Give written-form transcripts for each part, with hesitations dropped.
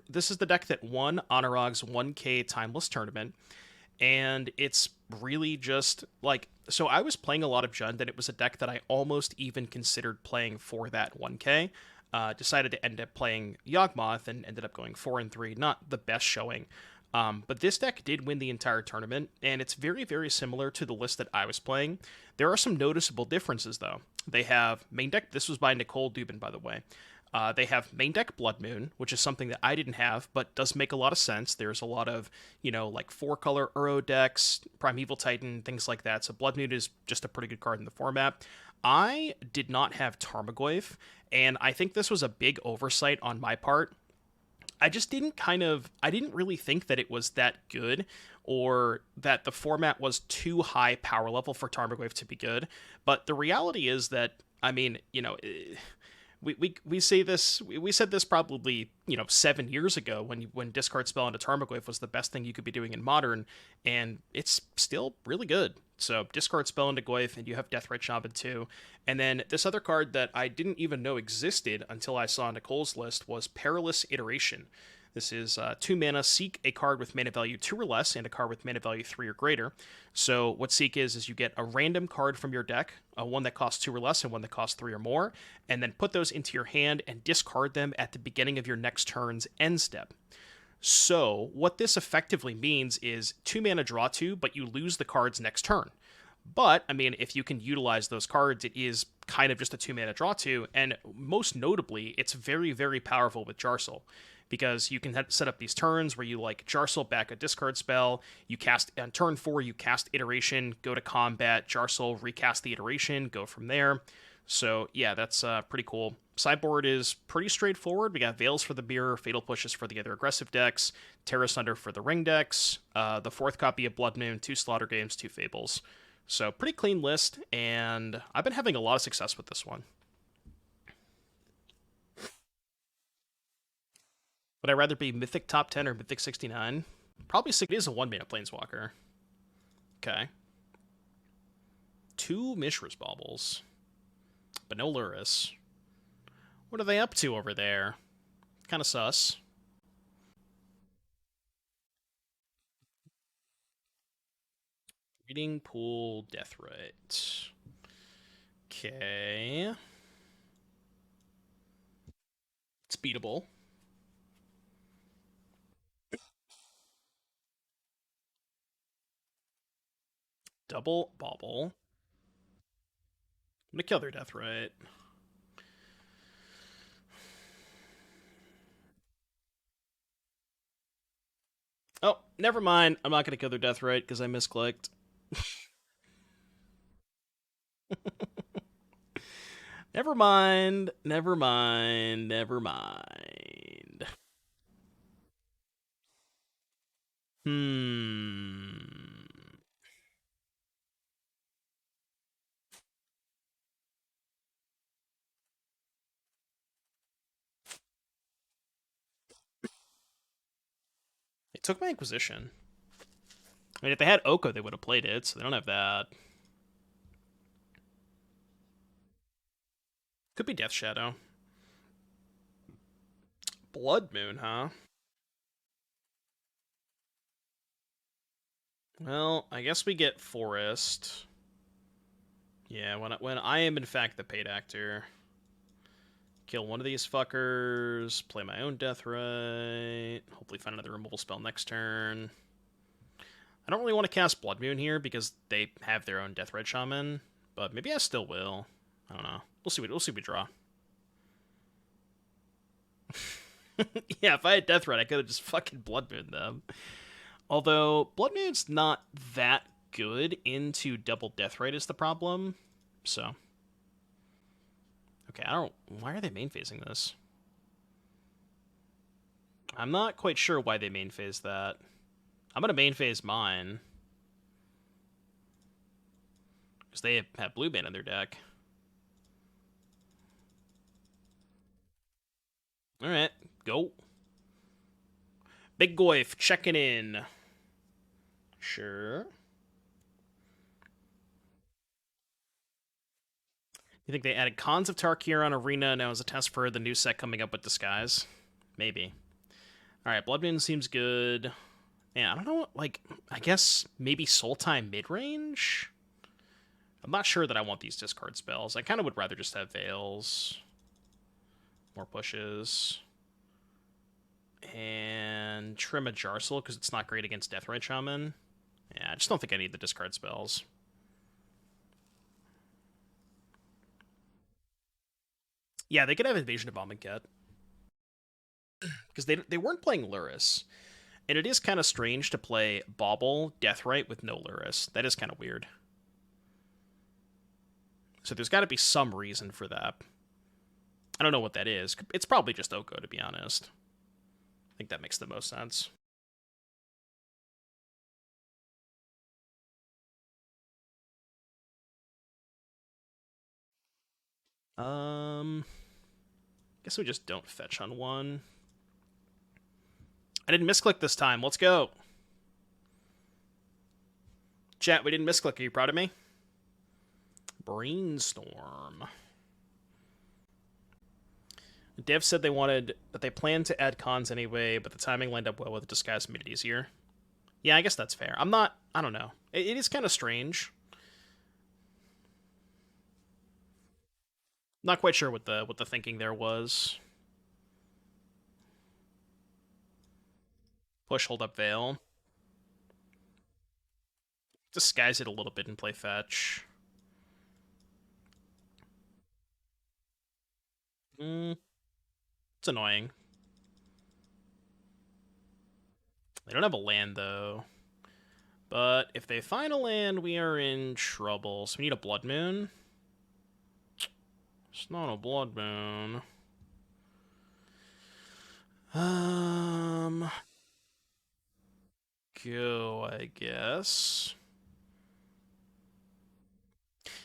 This is the deck that won Honorog's 1K Timeless Tournament, and it's really just like, so I was playing a lot of Jund, and it was a deck that I almost even considered playing for that 1K. Decided to end up playing Yawgmoth and ended up going 4-3. Not the best showing. But this deck did win the entire tournament, and it's very, very similar to the list that I was playing. There are some noticeable differences, though. They have main deck, this was by Nicole Dubin, by the way. They have main deck Blood Moon, which is something that I didn't have, but does make a lot of sense. There's a lot of, like 4-color Uro decks, Primeval Titan, things like that. So Blood Moon is just a pretty good card in the format. I did not have Tarmogoyf, and I think this was a big oversight on my part. I didn't really think that it was that good, or that the format was too high power level for Tarmogoyf to be good. But the reality is that, I mean, we say this, we said this probably 7 years ago when discard spell into Tarmogoyf was the best thing you could be doing in modern, and it's still really good. So discard spell into Goyf, and you have Deathrite Shaman too. And then this other card that I didn't even know existed until I saw Nicole's list was Perilous Iteration. This is 2 mana, seek a card with mana value 2 or less, and a card with mana value 3 or greater. So what seek is you get a random card from your deck, one that costs 2 or less and one that costs 3 or more, and then put those into your hand and discard them at the beginning of your next turn's end step. So what this effectively means is 2 mana draw 2, but you lose the cards next turn. But, I mean, if you can utilize those cards, it is kind of just a 2 mana draw 2, and most notably, it's very, very powerful with Jarsel, because you can set up these turns where you like Jarsel back a discard spell, you cast on turn 4, you cast Iteration, go to combat, Jarsel, recast the Iteration, go from there. So yeah, that's pretty cool. Sideboard is pretty straightforward. We got Veils for the Mirror, Fatal Pushes for the other aggressive decks, Terra Sunder for the ring decks, the fourth copy of Blood Moon, 2 Slaughter Games, 2 Fables. So pretty clean list, and I've been having a lot of success with this one. Would I rather be Mythic top 10 or Mythic 69? Probably it is a 1-mana Planeswalker. Okay. 2 Mishra's Baubles. But no Luris. What are they up to over there? Kind of sus. Reading Pool Deathrite. Okay. It's beatable. Double Bauble. I'm gonna kill their Deathrite. Oh, never mind. I'm not gonna kill their Deathrite because I misclicked. Never mind. Never mind. Never mind. Hmm. They took my Inquisition. I mean, if they had Oko, they would have played it, so they don't have that. Could be Death Shadow. Blood Moon, huh? Well, I guess we get Forest. Yeah, when I am in fact the paid actor. Kill one of these fuckers, play my own Deathrite, hopefully find another removal spell next turn. I don't really want to cast Blood Moon here because they have their own Deathrite Shaman, but maybe I still will. I don't know. We'll see what we draw. Yeah, if I had Deathrite, I could have just fucking Blood Moon them. Although Blood Moon's not that good into double Deathrite is the problem. So okay, I don't. Why are they main phasing this? I'm not quite sure why they main phase that. I'm gonna main phase mine because they have blue band in their deck. All right, go. Big Goyf checking in. Sure. You think they added Cons of Tarkir on Arena now as a test for the new set coming up with Disguise? Maybe. Alright, Blood Moon seems good. Yeah, I don't know, like, I guess maybe Soul Time mid-range? I'm not sure that I want these discard spells. I kind of would rather just have Veils. More pushes. And Trim a Jarcel, because it's not great against Deathrite Shaman. Yeah, I just don't think I need the discard spells. Yeah, they could have Invasion of Amonkhet. Because they weren't playing Luris. And it is kind of strange to play Bauble, Deathrite with no Luris. That is kind of weird. So there's got to be some reason for that. I don't know what that is. It's probably just Oko, to be honest. I think that makes the most sense. Guess we just don't fetch on one. I didn't misclick this time. Let's go. Chat, we didn't misclick. Are you proud of me? Brainstorm. Dev said they planned to add cons anyway, but the timing lined up well with Disguise made it easier. Yeah, I guess that's fair. I don't know. It is kind of strange. Not quite sure what the thinking there was. Push, hold up, Veil. Disguise it a little bit and play fetch. It's annoying. They don't have a land, though. But if they find a land, we are in trouble. So we need a Blood Moon. It's not a Blood Moon. Go, I guess.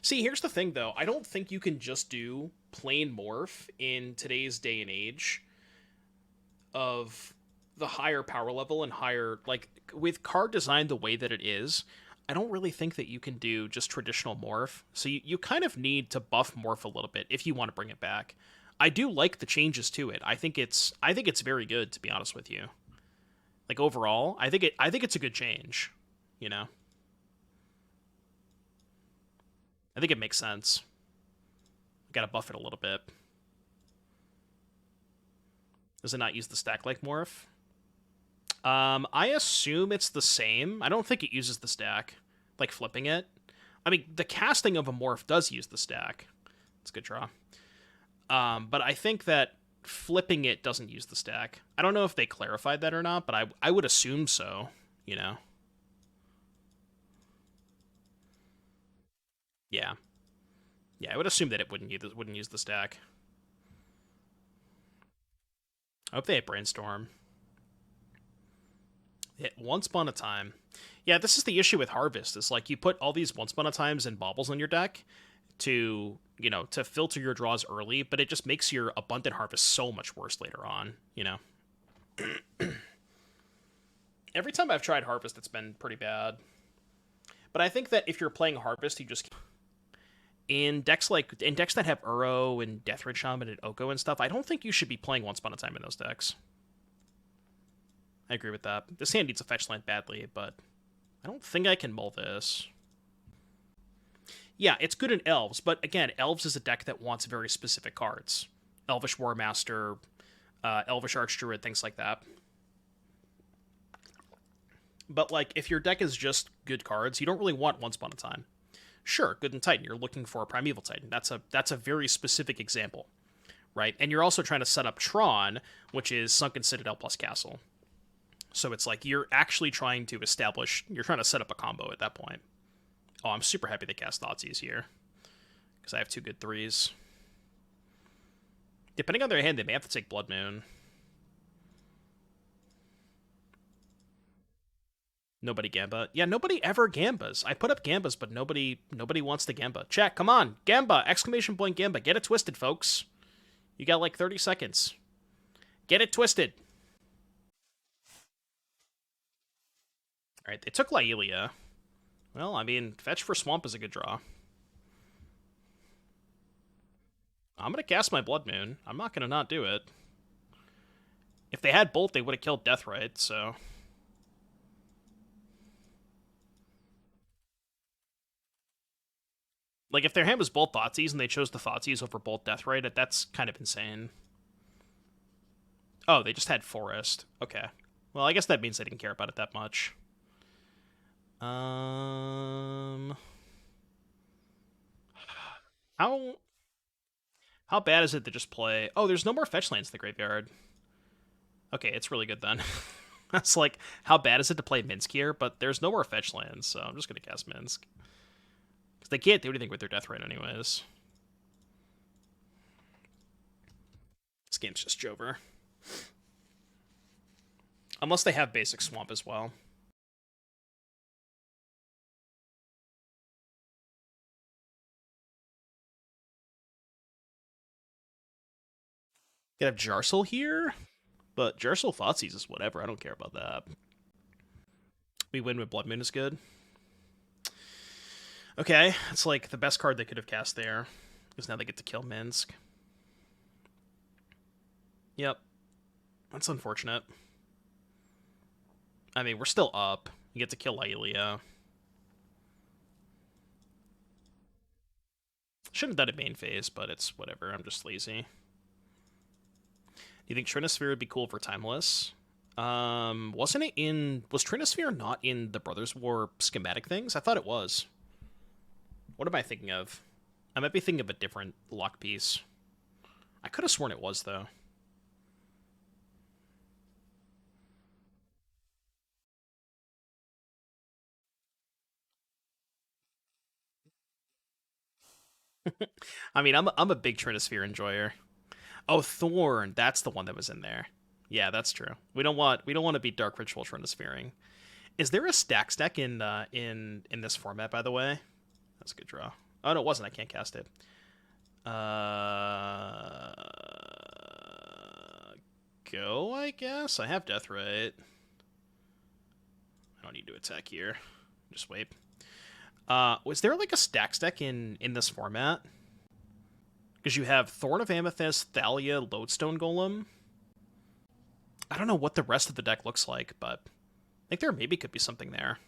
See, here's the thing, though. I don't think you can just do plain morph in today's day and age of the higher power level and higher, like, with card design the way that it is, I don't really think that you can do just traditional morph. So you kind of need to buff morph a little bit if you want to bring it back. I do like the changes to it. I think it's very good, to be honest with you. Like overall, I think it's a good change, you know. I think it makes sense. Got to buff it a little bit. Does it not use the stack like morph? I assume it's the same. I don't think it uses the stack, like flipping it. I mean, the casting of a morph does use the stack. It's a good draw. But I think that flipping it doesn't use the stack. I don't know if they clarified that or not, but I would assume so, you know? Yeah. Yeah, I would assume that it wouldn't use the stack. I hope they hit Brainstorm. Hit Once Upon a Time. Yeah, this is the issue with Harvest. Is like you put all these Once Upon a Times and baubles on your deck to, you know, to filter your draws early, but it just makes your Abundant Harvest so much worse later on, you know? Every time I've tried Harvest, it's been pretty bad. But I think that if you're playing Harvest, you just in decks that have Uro and Deathrite Shaman and Oko and stuff, I don't think you should be playing Once Upon a Time in those decks. I agree with that. This hand needs a fetch land badly, but I don't think I can mull this. Yeah, it's good in Elves, but again, Elves is a deck that wants very specific cards. Elvish War Master, Elvish Archdruid, things like that. But like, if your deck is just good cards, you don't really want Once Upon a Time. Sure, Good and Titan, you're looking for a Primeval Titan. That's a very specific example, right? And you're also trying to set up Tron, which is Sunken Citadel plus Castle. So it's like you're actually trying to set up a combo at that point. Oh, I'm super happy they cast Thoughtseize here, because I have two good threes. Depending on their hand, they may have to take Blood Moon. Nobody Gamba. Yeah, nobody ever Gambas. I put up Gambas, but nobody wants to Gamba. Chat, come on. Gamba! Exclamation point Gamba. Get it twisted, folks. You got like 30 seconds. Get it twisted. Alright, they took Lailia. Well, I mean, fetch for Swamp is a good draw. I'm going to cast my Blood Moon. I'm not going to not do it. If they had Bolt, they would have killed Deathrite, so... Like, if their hand was Bolt Thoughtseize and they chose the Thoughtseize over Bolt Deathrite, that's kind of insane. Oh, they just had Forest. Okay. Well, I guess that means they didn't care about it that much. How how bad is it to just play... Oh, there's no more fetch lands in the graveyard. Okay, it's really good then. That's like, how bad is it to play Minsk here? But there's no more fetch lands, so I'm just going to cast Minsk. Because they can't do anything with their Deathrite anyways. This game's just Jover. Unless they have basic Swamp as well. Could have Jarsel here, but Jarsel Thoughtseize is whatever. I don't care about that. We win with Blood Moon is good. Okay, it's like the best card they could have cast there, because now they get to kill Minsk. Yep. That's unfortunate. I mean, we're still up. You get to kill Ailia. Shouldn't have done it main phase, but it's whatever. I'm just lazy. Do you think Trinosphere would be cool for Timeless? Wasn't it in... Was Trinosphere not in the Brothers War schematic things? I thought it was. What am I thinking of? I might be thinking of a different lock piece. I could have sworn it was, though. I mean, I'm a big Trinosphere enjoyer. Oh, Thorn, that's the one that was in there. Yeah, that's true. We don't want to be Dark Ritual Trinosphereing. Is there a stack in this format, by the way? That's a good draw. Oh no, it wasn't. I can't cast it. Go, I guess. I have Deathrite. I don't need to attack here. Just wait. Was there like a stack in this format? Because you have Thorn of Amethyst, Thalia, Lodestone Golem. I don't know what the rest of the deck looks like, but I think there maybe could be something there.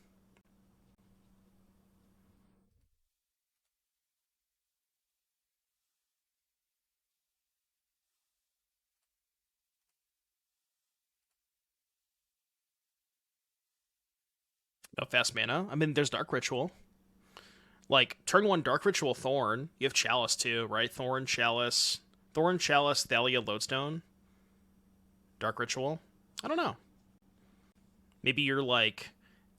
No fast mana. I mean, there's Dark Ritual. Like, turn 1 Dark Ritual Thorn. You have Chalice too, right? Thorn, Chalice, Thalia, Lodestone. Dark Ritual. I don't know. Maybe you're like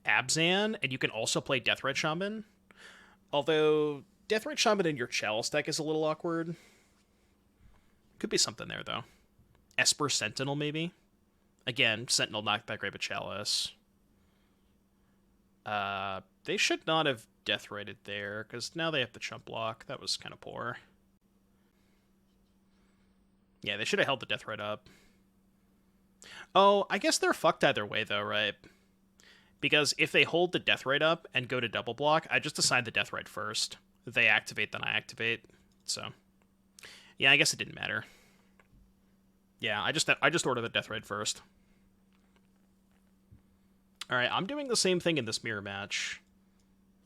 Abzan, and you can also play Deathrite Shaman. Although Deathrite Shaman in your Chalice deck is a little awkward. Could be something there though. Esper Sentinel maybe. Again, Sentinel not that great with Chalice. They should not have Deathrighted there, because now they have the chump block. That was kind of poor. Yeah, they should have held the Deathrite up. Oh, I guess they're fucked either way, though, right? Because if they hold the Deathrite up and go to double block, I just assign the Deathrite first. If they activate, then I activate. So, yeah, I guess it didn't matter. Yeah, I just ordered the Deathrite first. All right, I'm doing the same thing in this mirror match.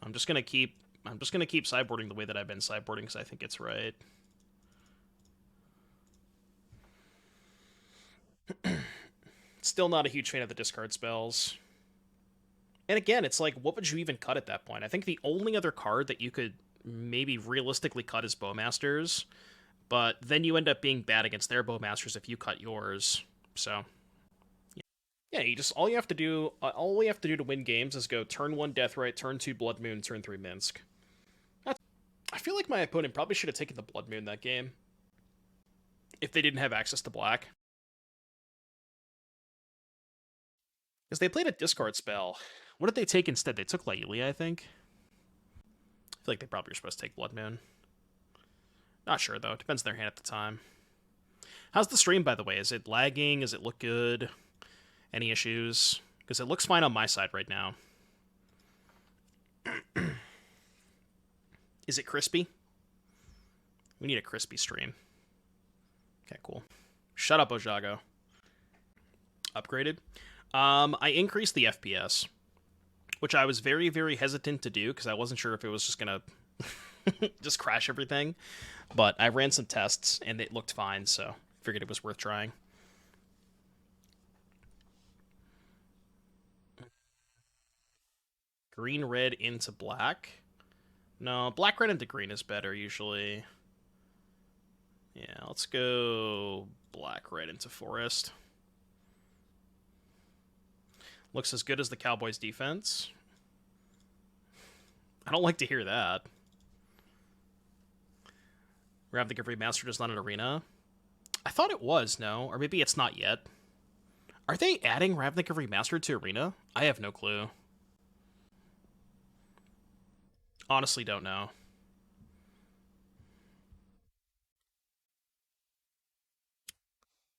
I'm just gonna keep sideboarding the way that I've been sideboarding because I think it's right. Still not a huge fan of the discard spells. And again, it's like, what would you even cut at that point? I think the only other card that you could maybe realistically cut is Bowmasters, but then you end up being bad against their Bowmasters if you cut yours. So, yeah, all you have to do to win games is go turn 1 Deathrite, turn 2 Blood Moon, turn 3 Minsk. I feel like my opponent probably should have taken the Blood Moon that game if they didn't have access to black. Because they played a discard spell. What did they take instead? They took Laelia, I think. I feel like they probably were supposed to take Blood Moon. Not sure, though. Depends on their hand at the time. How's the stream, by the way? Is it lagging? Does it look good? Any issues? Because it looks fine on my side right now. Is it crispy? We need a crispy stream. Okay, cool. Shut up, Ojago. Upgraded. I increased the FPS, which I was very, very hesitant to do because I wasn't sure if it was just gonna just crash everything. But I ran some tests and it looked fine, so figured it was worth trying. Green red into black. No, black red into green is better usually. Yeah, let's go black red into forest. Looks as good as the Cowboys defense. I don't like to hear that. Ravnica Remastered is not an arena. I thought it was, no. Or maybe it's not yet. Are they adding Ravnica Remastered to arena? I have no clue. Honestly, don't know.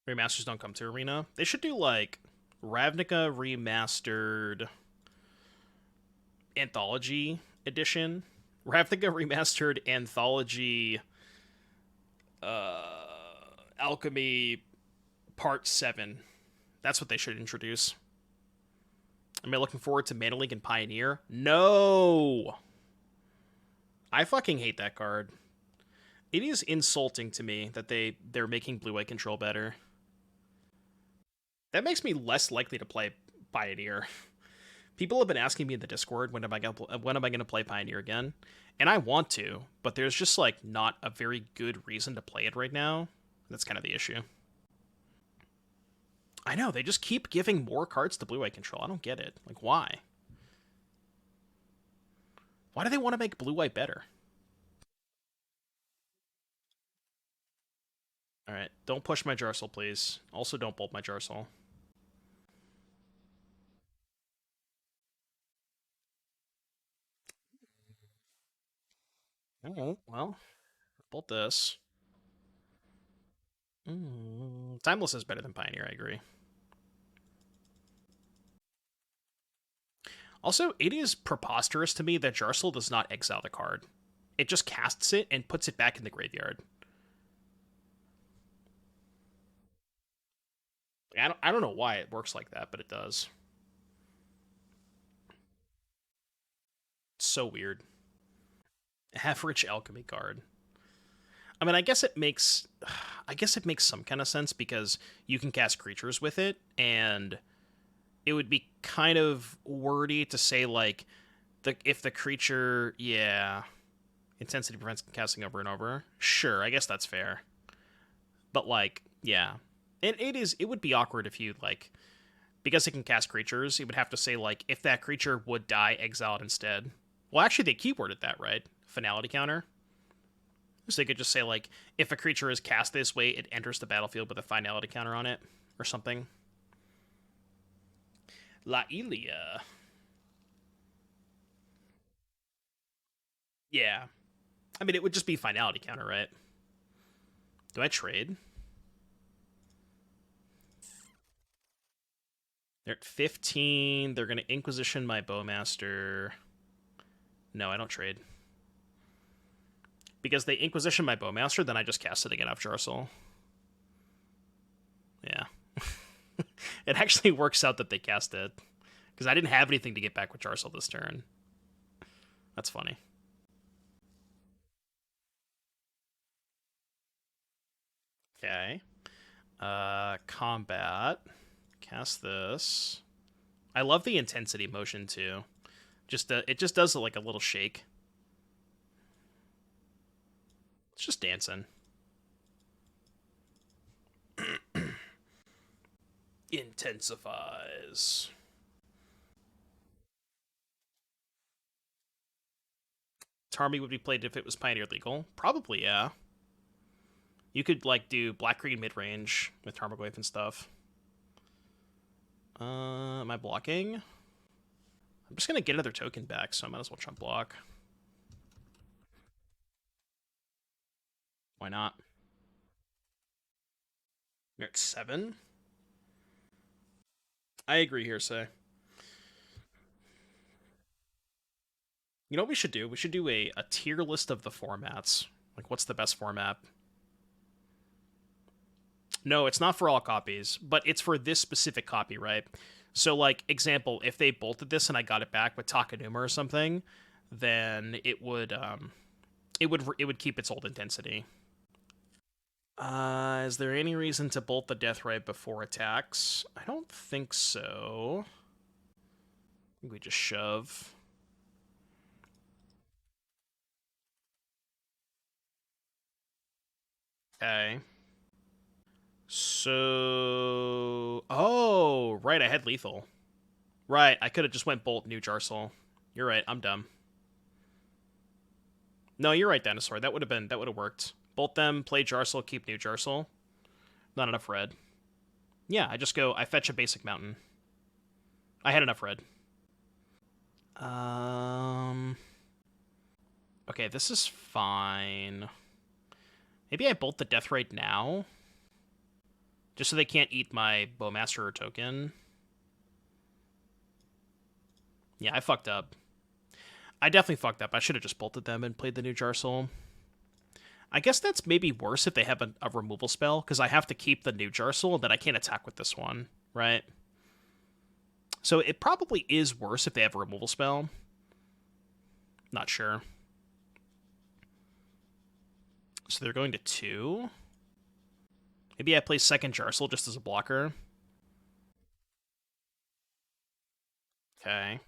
Remasters don't come to arena. They should do like Ravnica Remastered Anthology Edition, Ravnica Remastered Anthology Alchemy Part 7. That's what they should introduce. Am I looking forward to Mana League and Pioneer? No! I fucking hate that card. It is insulting to me that they're making blue-white control better. That makes me less likely to play Pioneer. People have been asking me in the Discord when am I gonna play Pioneer again, and I want to, but there's just like not a very good reason to play it right now. That's kind of the issue. I know they just keep giving more cards to blue-white control. I don't get it. Like why? Why do they want to make blue-white better? All right, don't push my Jarsel, please. Also, don't bolt my Jarsel. Oh well, bolt this. Timeless is better than Pioneer. I agree. Also, it is preposterous to me that Jarsel does not exile the card. It just casts it and puts it back in the graveyard. I don't know why it works like that, but it does. It's so weird. Average alchemy card. I mean, I guess it makes some kind of sense because you can cast creatures with it, and it would be kind of wordy to say like if the creature, yeah, intensity prevents casting over and over. Sure, I guess that's fair. But like, yeah, it would be awkward if you like because it can cast creatures. It would have to say like if that creature would die, exile it instead. Well, actually, they keyworded that right. Finality counter. So they could just say like if a creature is cast this way, it enters the battlefield with a finality counter on it or something. La Ilia. Yeah. I mean, it would just be finality counter, right? Do I trade? They're at 15. They're going to Inquisition my Bowmaster. No, I don't trade. Because they Inquisition my Bowmaster, then I just cast it again off Jarsel. Yeah. It actually works out that they cast it. Because I didn't have anything to get back with Jarsel this turn. That's funny. Okay. Combat. Cast this. I love the intensity motion too. Just it just does like a little shake. It's just dancing. Intensifies. Tarmy would be played if it was Pioneer legal. Probably, yeah. You could like do black green mid range with Tarmogoyf and stuff. Am I blocking? I'm just gonna get another token back, so I might as well chump block. Why not? You're at 7. I agree, Hearsay. You know what we should do? We should do a tier list of the formats. Like, what's the best format? No, it's not for all copies, but it's for this specific copy, right? So, like, example, if they bolted this and I got it back with Takanuma or something, then it would keep its old intensity. Is there any reason to bolt the Death Ray before attacks? I don't think so. I think we just shove. Okay. So... Oh, right, I had lethal. Right, I could have just went bolt New Jarsel. You're right, I'm dumb. No, you're right, Dinosaur. That would have worked. Bolt them, play Jarsel, keep New Jarsel. Not enough red. Yeah, I fetch a basic mountain. I had enough red. Okay, this is fine. Maybe I bolt the Death Raid now? Just so they can't eat my Bowmaster token. Yeah, I fucked up. I definitely fucked up. I should have just bolted them and played the New Jarsel. I guess that's maybe worse if they have a removal spell, because I have to keep the New Jarsel, and then I can't attack with this one, right? So it probably is worse if they have a removal spell. Not sure. So they're going to 2. Maybe I play second Jarsel just as a blocker. Okay.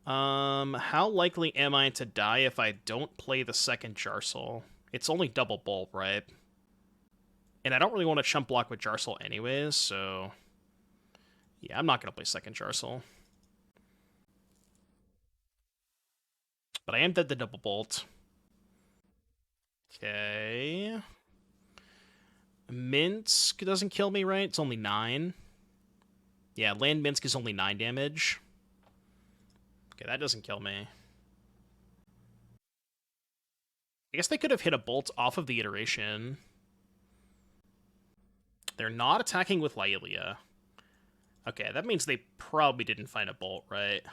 How likely am I to die if I don't play the second Jarsel? It's only double bolt, right? And I don't really want to chump block with Jarsel anyways, so... Yeah, I'm not going to play second Jarsel. But I am dead to double bolt. Okay. Minsk doesn't kill me, right? It's only 9. Yeah, land Minsk is only 9 damage. Okay, that doesn't kill me. I guess they could have hit a bolt off of the iteration. They're not attacking with Lailia. Okay, that means they probably didn't find a bolt, right?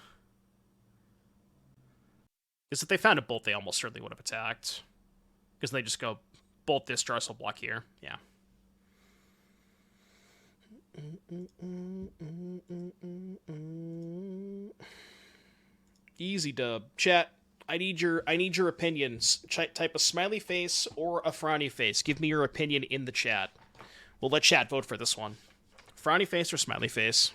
Because if they found a bolt, they almost certainly would have attacked. Because they just go, bolt this, Jarsel block here. Yeah. Easy dub. Chat, I need your opinions. Type a smiley face or a frowny face. Give me your opinion in the chat. We'll let chat vote for this one. Frowny face or smiley face?